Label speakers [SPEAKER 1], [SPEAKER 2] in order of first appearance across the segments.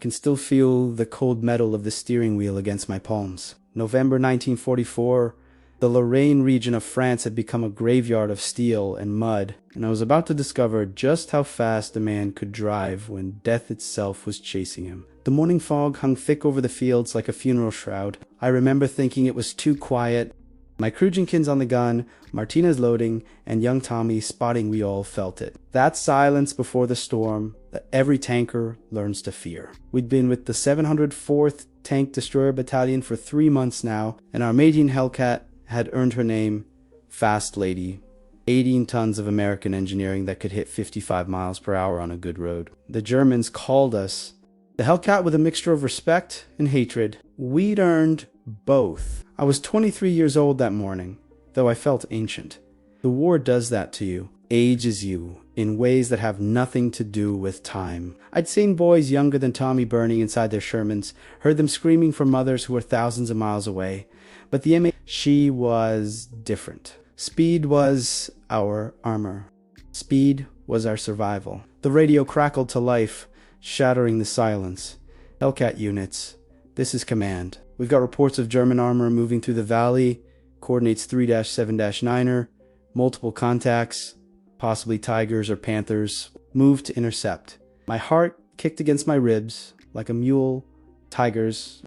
[SPEAKER 1] can still feel the cold metal of the steering wheel against my palms. November 1944, the Lorraine region of France had become a graveyard of steel and mud, and I was about to discover just how fast a man could drive when death itself was chasing him. The morning fog hung thick over the fields like a funeral shroud. I remember thinking it was too quiet. My crew Jenkins on the gun, Martinez loading, and young Tommy spotting, we all felt it. That silence before the storm that every tanker learns to fear. We'd been with the 704th Tank Destroyer Battalion for 3 months now, and our M18 Hellcat had earned her name, Fast Lady. 18 tons of American engineering that could hit 55 miles per hour on a good road. The Germans called us the Hellcat with a mixture of respect and hatred. We'd earned both. I was 23 years old that morning, though I felt ancient. The war does that to you, ages you, in ways that have nothing to do with time. I'd seen boys younger than Tommy burning inside their Shermans, heard them screaming for mothers who were thousands of miles away. But the M18, she was different. Speed was our armor. Speed was our survival. The radio crackled to life, shattering the silence. Hellcat units, this is command. We've got reports of German armor moving through the valley, coordinates 3-7-9er, multiple contacts, possibly Tigers or Panthers, move to intercept. My heart kicked against my ribs like a mule. Tigers,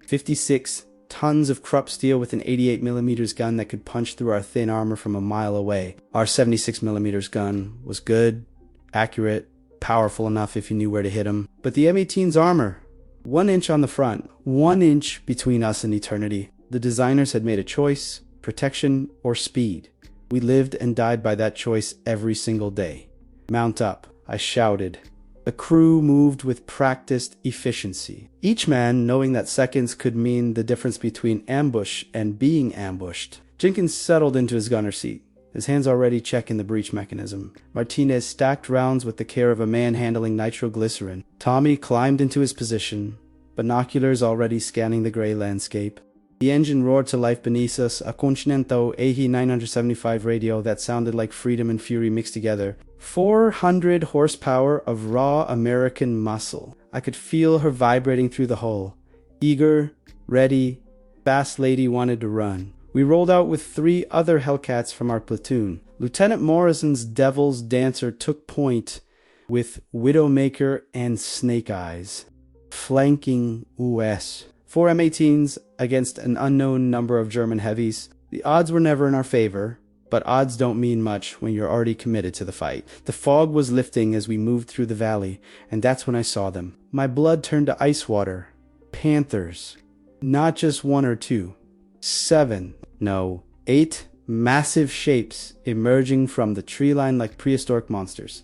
[SPEAKER 1] 56 tons of Krupp steel with an 88mm gun that could punch through our thin armor from a mile away. Our 76mm gun was good, accurate, powerful enough if you knew where to hit him. But the M18's armor, 1 inch on the front, 1 inch between us and eternity. The designers had made a choice, protection or speed. We lived and died by that choice every single day. Mount up, I shouted. The crew moved with practiced efficiency, each man knowing that seconds could mean the difference between ambush and being ambushed. Jenkins settled into his gunner seat, his hands already checking the breech mechanism. Martinez stacked rounds with the care of a man handling nitroglycerin. Tommy climbed into his position, binoculars already scanning the gray landscape. The engine roared to life beneath us, a Continental AE 975 radio that sounded like freedom and fury mixed together. 400 horsepower of raw American muscle. I could feel her vibrating through the hull. Eager, ready, Fast Lady wanted to run. We rolled out with 3 other Hellcats from our platoon. Lieutenant Morrison's Devil's Dancer took point with Widowmaker and Snake Eyes, flanking US. 4 M18s against an unknown number of German heavies. The odds were never in our favor, but odds don't mean much when you're already committed to the fight. The fog was lifting as we moved through the valley, and that's when I saw them. My blood turned to ice water. Panthers. Not just 1 or 2. 7, no, 8 massive shapes emerging from the tree line like prehistoric monsters.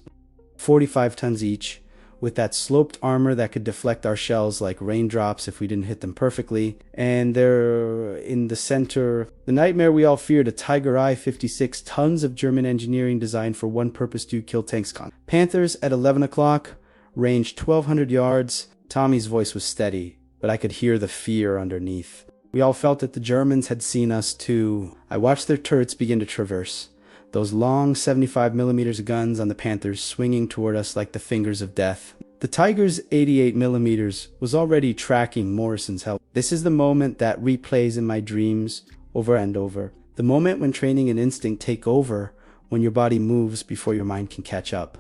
[SPEAKER 1] 45 tons each, with that sloped armor that could deflect our shells like raindrops if we didn't hit them perfectly. And they're in the center, the nightmare we all feared, a Tiger Eye 56 tons of German engineering designed for one purpose: to kill tanks. Panthers at 11 o'clock, range 1,200 yards. Tommy's voice was steady, but I could hear the fear underneath. We all felt that the Germans had seen us too. I watched their turrets begin to traverse. Those long 75mm guns on the Panthers swinging toward us like the fingers of death. The Tiger's 88mm was already tracking Morrison's Hell. This is the moment that replays in my dreams over and over. The moment when training and instinct take over, when your body moves before your mind can catch up.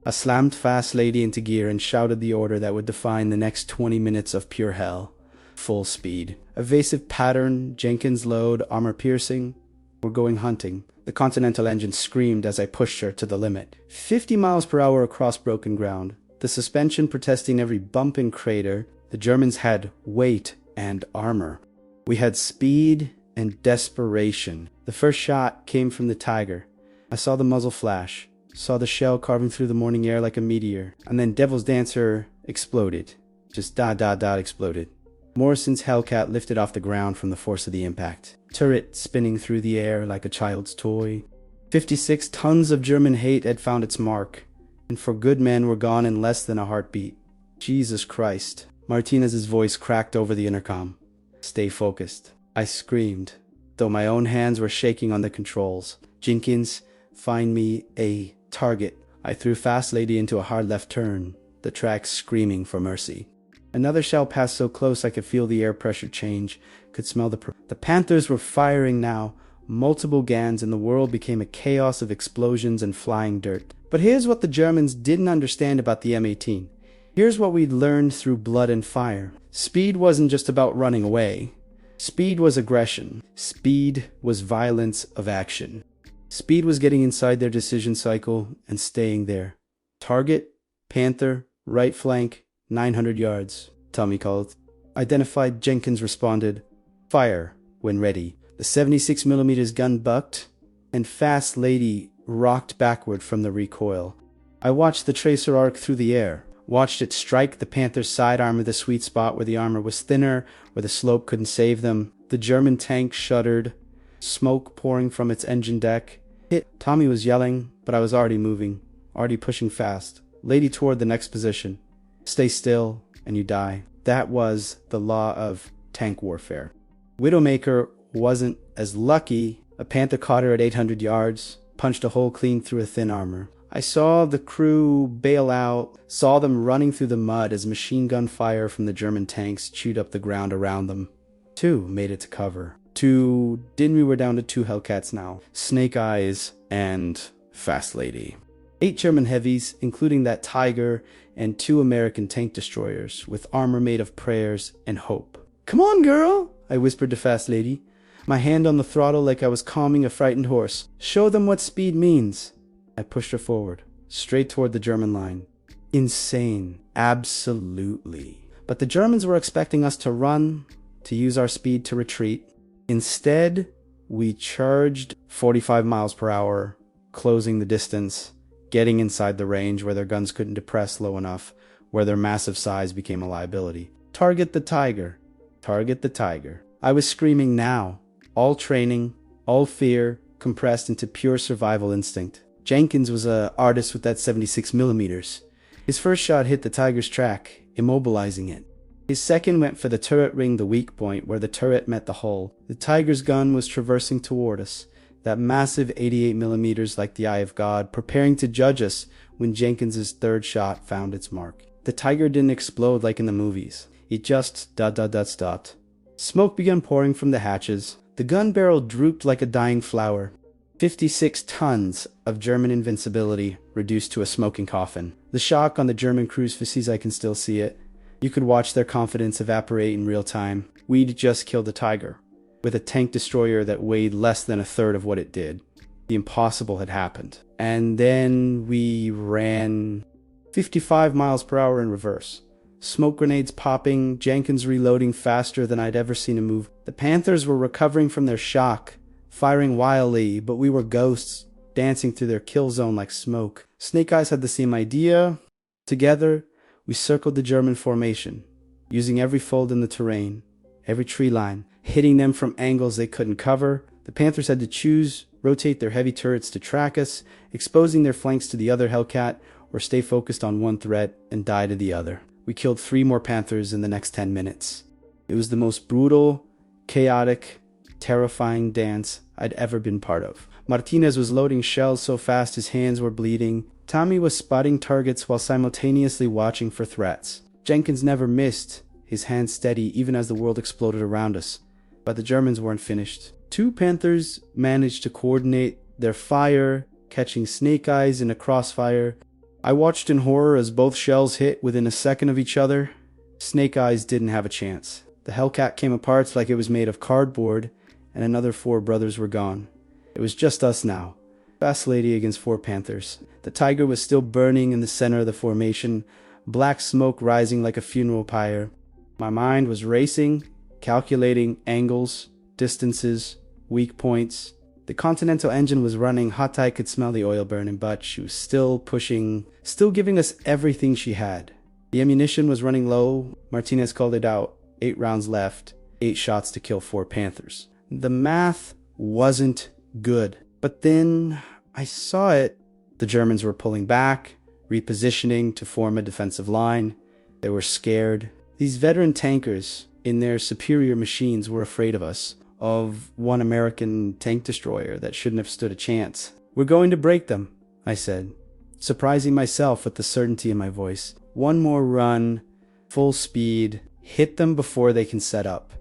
[SPEAKER 1] I slammed Fast Lady into gear and shouted the order that would define the next 20 minutes of pure hell. Full speed. Evasive pattern, Jenkins load, armor piercing. We're going hunting. The Continental engine screamed as I pushed her to the limit. 50 miles per hour across broken ground. The suspension protesting every bump and crater. The Germans had weight and armor. We had speed and desperation. The first shot came from the Tiger. I saw the muzzle flash. Saw the shell carving through the morning air like a meteor. And then Devil's Dancer exploded. Just exploded. Morrison's Hellcat lifted off the ground from the force of the impact. Turret spinning through the air like a child's toy. 56 tons of German hate had found its mark, and for good men were gone in less than a heartbeat. Jesus Christ. Martinez's voice cracked over the intercom. Stay focused. I screamed, though my own hands were shaking on the controls. Jenkins, find me a target. I threw Fast Lady into a hard left turn, the track screaming for mercy. Another shell passed so close I could feel the air pressure change, could smell the Panthers were firing now, multiple GANs, and the world became a chaos of explosions and flying dirt. But here's what the Germans didn't understand about the M18. Here's what we'd learned through blood and fire. Speed wasn't just about running away. Speed was aggression. Speed was violence of action. Speed was getting inside their decision cycle and staying there. Target, Panther, right flank, 900 yards, Tommy called. Identified, Jenkins responded. Fire, when ready. The 76mm gun bucked, and Fast Lady rocked backward from the recoil. I watched the tracer arc through the air, watched it strike the Panther's side armor, the sweet spot where the armor was thinner, where the slope couldn't save them. The German tank shuddered, smoke pouring from its engine deck. Hit. Tommy was yelling, but I was already moving, already pushing fast. Lady toward the next position. Stay still, and you die. That was the law of tank warfare. Widowmaker wasn't as lucky. A Panther caught her at 800 yards, punched a hole clean through a thin armor. I saw the crew bail out, saw them running through the mud as machine gun fire from the German tanks chewed up the ground around them. 2 made it to cover. We were down to 2 Hellcats now. Snake Eyes and Fast Lady. 8 German heavies, including that Tiger, and 2 American tank destroyers with armor made of prayers and hope. Come on, girl, I whispered to Fast Lady, my hand on the throttle like I was calming a frightened horse. Show them what speed means. I pushed her forward, straight toward the German line. Insane. Absolutely. But the Germans were expecting us to run, to use our speed to retreat. Instead, we charged 45 miles per hour, closing the distance, getting inside the range where their guns couldn't depress low enough, where their massive size became a liability. Target the Tiger. Target the Tiger. I was screaming now. All training, all fear, compressed into pure survival instinct. Jenkins was an artist with that 76mm. His first shot hit the Tiger's track, immobilizing it. His second went for the turret ring, the weak point, where the turret met the hull. The Tiger's gun was traversing toward us, that massive 88mm like the eye of God, preparing to judge us when Jenkins's third shot found its mark. The Tiger didn't explode like in the movies. It just ... stopped. Smoke began pouring from the hatches. The gun barrel drooped like a dying flower. 56 tons of German invincibility reduced to a smoking coffin. The shock on the German crew's faces, I can still see it. You could watch their confidence evaporate in real time. We'd just killed a Tiger, with a tank destroyer that weighed less than a third of what it did. The impossible had happened. And then we ran 55 miles per hour in reverse. Smoke grenades popping, Jenkins reloading faster than I'd ever seen him move. The Panthers were recovering from their shock, firing wildly, but we were ghosts, dancing through their kill zone like smoke. Snake Eyes had the same idea. Together, we circled the German formation, using every fold in the terrain, every tree line, hitting them from angles they couldn't cover. The Panthers had to choose, rotate their heavy turrets to track us, exposing their flanks to the other Hellcat, or stay focused on one threat and die to the other. We killed 3 more Panthers in the next 10 minutes. It was the most brutal, chaotic, terrifying dance I'd ever been part of. Martinez was loading shells so fast his hands were bleeding. Tommy was spotting targets while simultaneously watching for threats. Jenkins never missed, his hands steady even as the world exploded around us. But the Germans weren't finished. 2 Panthers managed to coordinate their fire, catching Snake Eyes in a crossfire. I watched in horror as both shells hit within a second of each other. Snake Eyes didn't have a chance. The Hellcat came apart like it was made of cardboard, and another 4 brothers were gone. It was just us now. Fast Lady against 4 Panthers. The Tiger was still burning in the center of the formation, black smoke rising like a funeral pyre. My mind was racing, calculating angles, distances, weak points. The Continental engine was running. Hatai could smell the oil burning, but she was still pushing, still giving us everything she had. The ammunition was running low. Martinez called it out. 8 rounds left, 8 shots to kill 4 Panthers. The math wasn't good. But then I saw it. The Germans were pulling back, repositioning to form a defensive line. They were scared. These veteran tankers, in their superior machines, were afraid of us. Of one American tank destroyer that shouldn't have stood a chance. We're going to break them, I said, surprising myself with the certainty in my voice. One more run, Full speed, hit them before they can set up.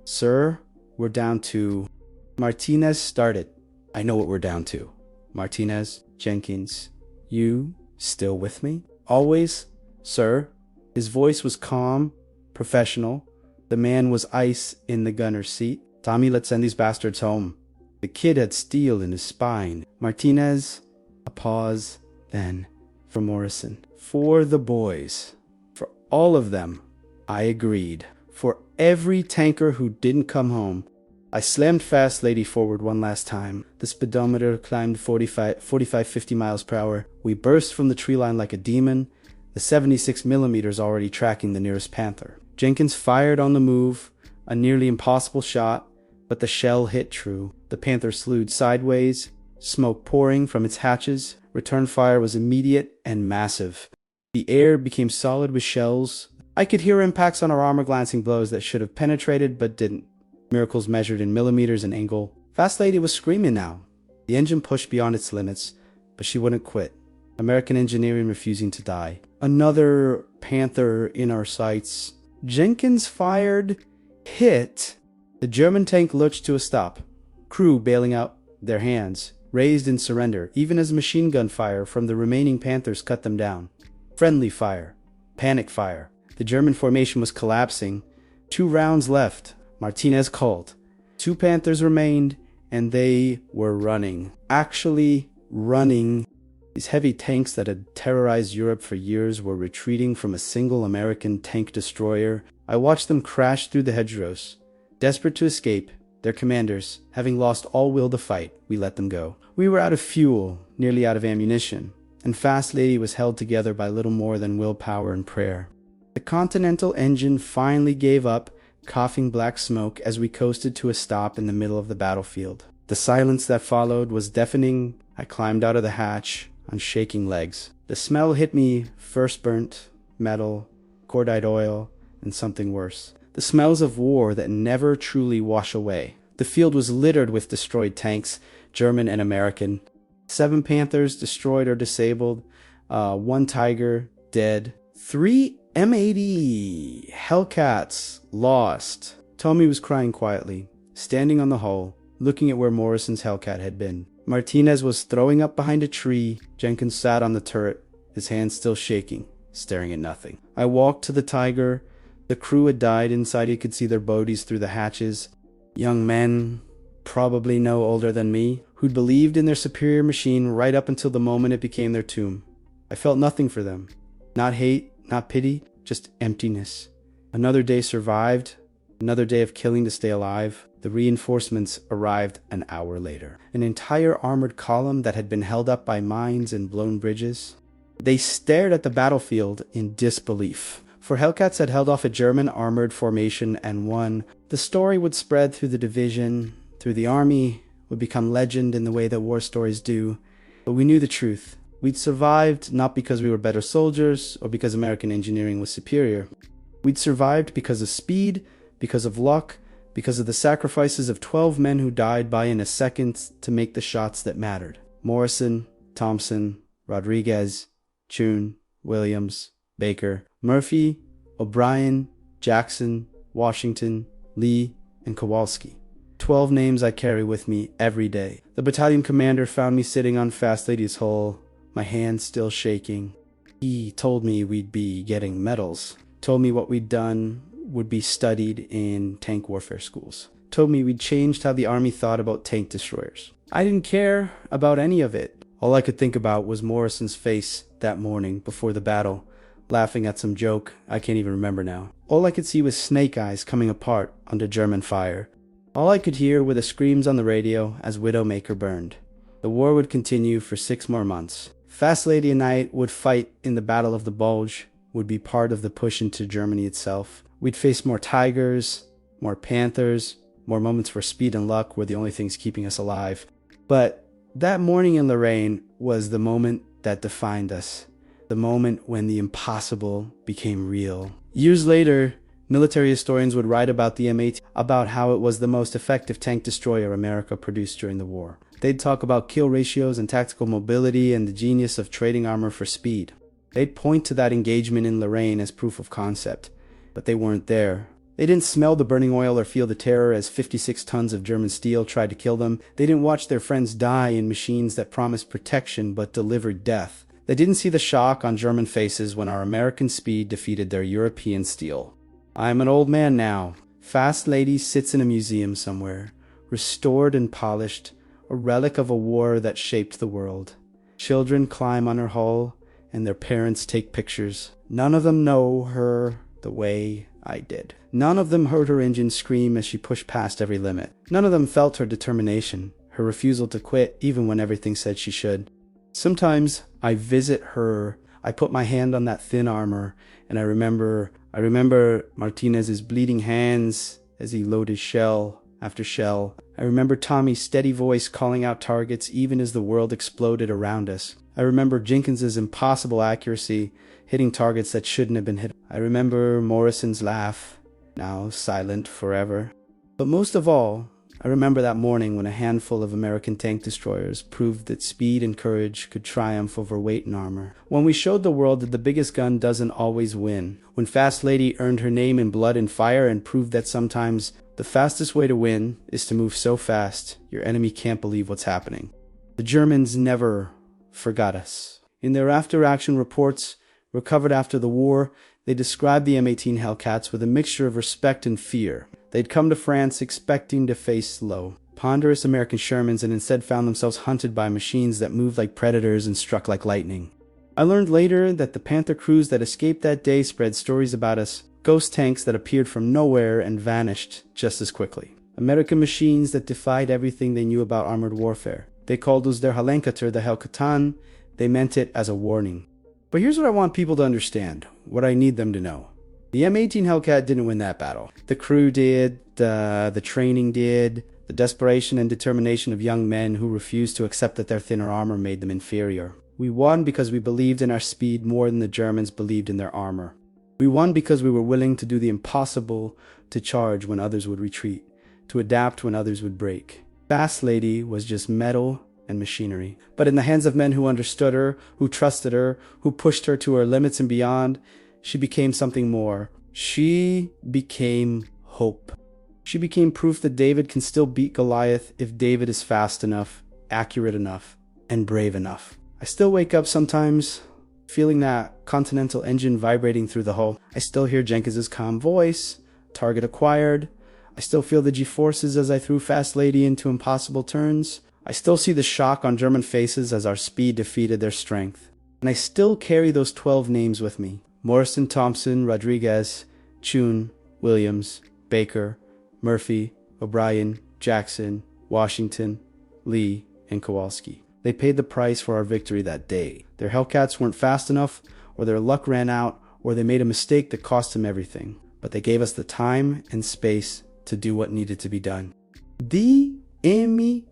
[SPEAKER 1] Sir, we're down to... Martinez started. I know what we're down to. Martinez, Jenkins, you still with me? Always, sir. His voice was calm, professional. The man was ice in the gunner's seat. Tommy, let's send these bastards home. The kid had steel in his spine. Martinez, a pause, then, for Morrison. For the boys. For all of them. I agreed. For every tanker who didn't come home. I slammed Fast Lady forward one last time. The speedometer climbed 50 miles per hour. We burst from the tree line like a demon, the 76mm already tracking the nearest Panther. Jenkins fired on the move, a nearly impossible shot, but the shell hit true. The Panther slewed sideways, smoke pouring from its hatches. Return fire was immediate and massive. The air became solid with shells. I could hear impacts on our armor glancing blows that should have penetrated but didn't. Miracles measured in millimeters and angle. Fast Lady was screaming now. The engine pushed beyond its limits, but she wouldn't quit. American engineering refusing to die. Another Panther in our sights. Jenkins fired, hit. The German tank lurched to a stop. Crew bailing out their hands, raised in surrender, even as machine gun fire from the remaining Panthers cut them down. Friendly fire. Panic fire. The German formation was collapsing. 2 rounds left. Martinez called. 2 Panthers remained, and they were running. Actually running. These heavy tanks that had terrorized Europe for years were retreating from a single American tank destroyer. I watched them crash through the hedgerows. Desperate to escape, their commanders, having lost all will to fight, we let them go. We were out of fuel, nearly out of ammunition, and Fast Lady was held together by little more than willpower and prayer. The Continental engine finally gave up, coughing black smoke as we coasted to a stop in the middle of the battlefield. The silence that followed was deafening. I climbed out of the hatch on shaking legs. The smell hit me, first burnt, metal, cordite oil, and something worse. The smells of war that never truly wash away. The field was littered with destroyed tanks, German and American. 7 Panthers destroyed or disabled, 1 Tiger dead, 3 M18 Hellcats lost. Tommy was crying quietly, standing on the hull, looking at where Morrison's Hellcat had been. Martinez was throwing up behind a tree. Jenkins sat on the turret, his hands still shaking, staring at nothing. I walked to the Tiger. The crew had died inside. He could see their bodies through the hatches. Young men, probably no older than me, who'd believed in their superior machine right up until the moment it became their tomb. I felt nothing for them. Not hate, not pity, just emptiness. Another day survived, another day of killing to stay alive. The reinforcements arrived an hour later. An entire armored column that had been held up by mines and blown bridges. They stared at the battlefield in disbelief. For Hellcats had held off a German armored formation and won. The story would spread through the division, through the army, would become legend in the way that war stories do. But we knew the truth. We'd survived not because we were better soldiers or because American engineering was superior. We'd survived because of speed, because of luck, because of the sacrifices of 12 men who died by in a second to make the shots that mattered. Morrison, Thompson, Rodriguez, Chun, Williams, Baker, Murphy, O'Brien, Jackson, Washington, Lee, and Kowalski. 12 names I carry with me every day. The battalion commander found me sitting on Fast Lady's hull, my hands still shaking. He told me we'd be getting medals. Told me what we'd done would be studied in tank warfare schools. Told me we'd changed how the army thought about tank destroyers. I didn't care about any of it. All I could think about was Morrison's face that morning before the battle, laughing at some joke I can't even remember now. All I could see was snake eyes coming apart under German fire. All I could hear were the screams on the radio as Widowmaker burned. The war would continue for 6 more months. Fast Lady and I would fight in the Battle of the Bulge, would be part of the push into Germany itself. We'd face more Tigers, more Panthers, more moments where speed and luck were the only things keeping us alive. But that morning in Lorraine was the moment that defined us. The moment when the impossible became real. Years later, military historians would write about the M18, about how it was the most effective tank destroyer America produced during the war. They'd talk about kill ratios and tactical mobility and the genius of trading armor for speed. They'd point to that engagement in Lorraine as proof of concept. but they weren't there. They didn't smell the burning oil or feel the terror as 56 tons of German steel tried to kill them. They didn't watch their friends die in machines that promised protection but delivered death. They didn't see the shock on German faces when our American speed defeated their European steel. I'm an old man now. Fast Lady sits in a museum somewhere, restored and polished, a relic of a war that shaped the world. Children climb on her hull, and their parents take pictures. None of them know her the way I did. None of them heard her engine scream as she pushed past every limit. None of them felt her determination, her refusal to quit even when everything said she should. Sometimes I visit her, I put my hand on that thin armor, and I remember Martinez's bleeding hands as he loaded shell after shell. I remember Tommy's steady voice calling out targets even as the world exploded around us. I remember Jenkins's impossible accuracy, hitting targets that shouldn't have been hit. I remember Morrison's laugh, now silent forever. But most of all, I remember that morning when a handful of American tank destroyers proved that speed and courage could triumph over weight and armor. When we showed the world that the biggest gun doesn't always win. When Fast Lady earned her name in blood and fire and proved that sometimes the fastest way to win is to move so fast your enemy can't believe what's happening. The Germans never forgot us. In their after-action reports, recovered after the war, they described the M18 Hellcats with a mixture of respect and fear. They'd come to France expecting to face slow, ponderous American Shermans and instead found themselves hunted by machines that moved like predators and struck like lightning. I learned later that the Panther crews that escaped that day spread stories about us, ghost tanks that appeared from nowhere and vanished just as quickly. American machines that defied everything they knew about armored warfare. They called us their Hellcat, the Hellcatan. They meant it as a warning. But here's what I want people to understand, what I need them to know. The M18 Hellcat didn't win that battle. The crew did, the training did, the desperation and determination of young men who refused to accept that their thinner armor made them inferior. We won because we believed in our speed more than the Germans believed in their armor. We won because we were willing to do the impossible, to charge when others would retreat, to adapt when others would break. Fast Lady was just metal and machinery. But in the hands of men who understood her, who trusted her, who pushed her to her limits and beyond, she became something more. She became hope. She became proof that David can still beat Goliath if David is fast enough, accurate enough, and brave enough. I still wake up sometimes feeling that Continental engine vibrating through the hull. I still hear Jenkins's calm voice, target acquired. I still feel the G-forces as I threw Fast Lady into impossible turns. I still see the shock on German faces as our speed defeated their strength. And I still carry those 12 names with me. Morrison, Thompson, Rodriguez, Chun, Williams, Baker, Murphy, O'Brien, Jackson, Washington, Lee, and Kowalski. They paid the price for our victory that day. Their Hellcats weren't fast enough, or their luck ran out, or they made a mistake that cost them everything. But they gave us the time and space to do what needed to be done. The M18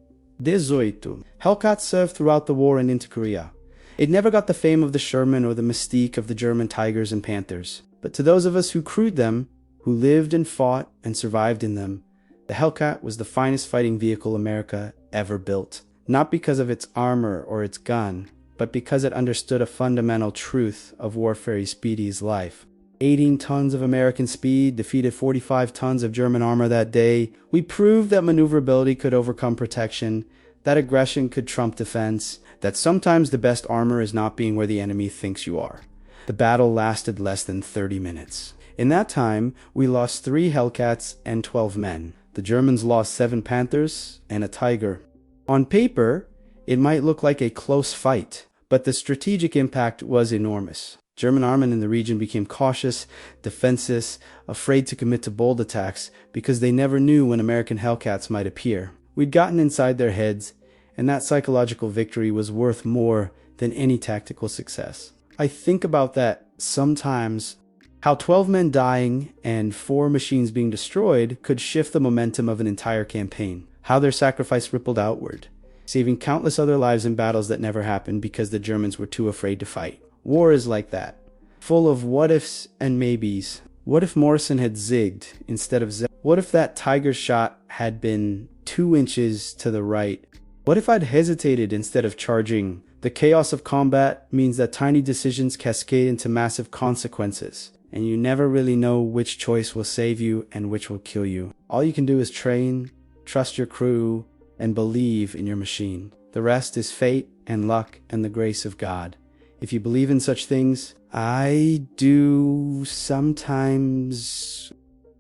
[SPEAKER 1] Hellcat served throughout the war and into Korea. It never got the fame of the Sherman or the mystique of the German Tigers and Panthers. But to those of us who crewed them, who lived and fought and survived in them, the Hellcat was the finest fighting vehicle America ever built. Not because of its armor or its gun, but because it understood a fundamental truth of warfare's speedy's life. 18 tons of American speed defeated 45 tons of German armor that day. We proved that maneuverability could overcome protection, that aggression could trump defense, that sometimes the best armor is not being where the enemy thinks you are. The battle lasted less than 30 minutes. In that time, we lost 3 Hellcats and 12 men. The Germans lost 7 Panthers and a Tiger. On paper, it might look like a close fight, but the strategic impact was enormous. German airmen in the region became cautious, defensive, afraid to commit to bold attacks because they never knew when American Hellcats might appear. We'd gotten inside their heads, and that psychological victory was worth more than any tactical success. I think about that sometimes, how 12 men dying and 4 machines being destroyed could shift the momentum of an entire campaign, how their sacrifice rippled outward, saving countless other lives in battles that never happened because the Germans were too afraid to fight. War is like that, full of what-ifs and maybes. What if Morrison had zigged instead of zagged? What if that Tiger shot had been 2 inches to the right? What if I'd hesitated instead of charging? The chaos of combat means that tiny decisions cascade into massive consequences. and you never really know which choice will save you and which will kill you. All you can do is train, trust your crew, and believe in your machine. The rest is fate and luck and the grace of God. If you believe in such things, I do sometimes.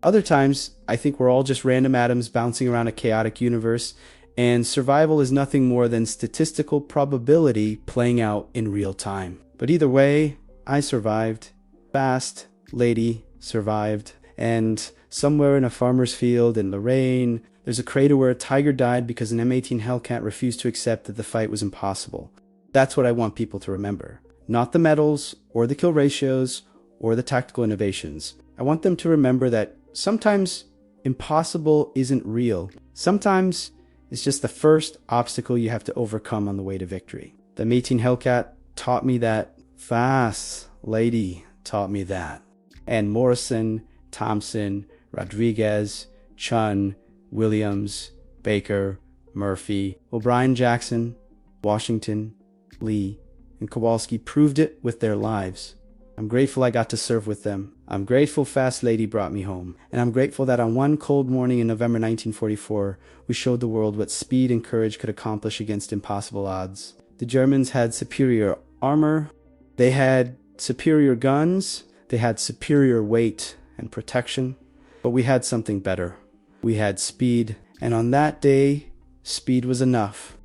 [SPEAKER 1] Other times, I think we're all just random atoms bouncing around a chaotic universe, and survival is nothing more than statistical probability playing out in real time. But either way, I survived. Fast lady survived. And somewhere in a farmer's field in Lorraine, there's a crater where a tiger died because an M18 Hellcat refused to accept that the fight was impossible. That's what I want people to remember. Not the medals, or the kill ratios, or the tactical innovations. I want them to remember that sometimes impossible isn't real. Sometimes it's just the first obstacle you have to overcome on the way to victory. The M18 Hellcat taught me that. Fast lady taught me that. And Morrison, Thompson, Rodriguez, Chun, Williams, Baker, Murphy, O'Brien, Jackson, Washington, Lee, and Kowalski proved it with their lives. I'm grateful I got to serve with them. I'm grateful Fast Lady brought me home. And I'm grateful that on one cold morning in November 1944, we showed the world what speed and courage could accomplish against impossible odds. The Germans had superior armor. They had superior guns. They had superior weight and protection. But we had something better. We had speed. And on that day, speed was enough.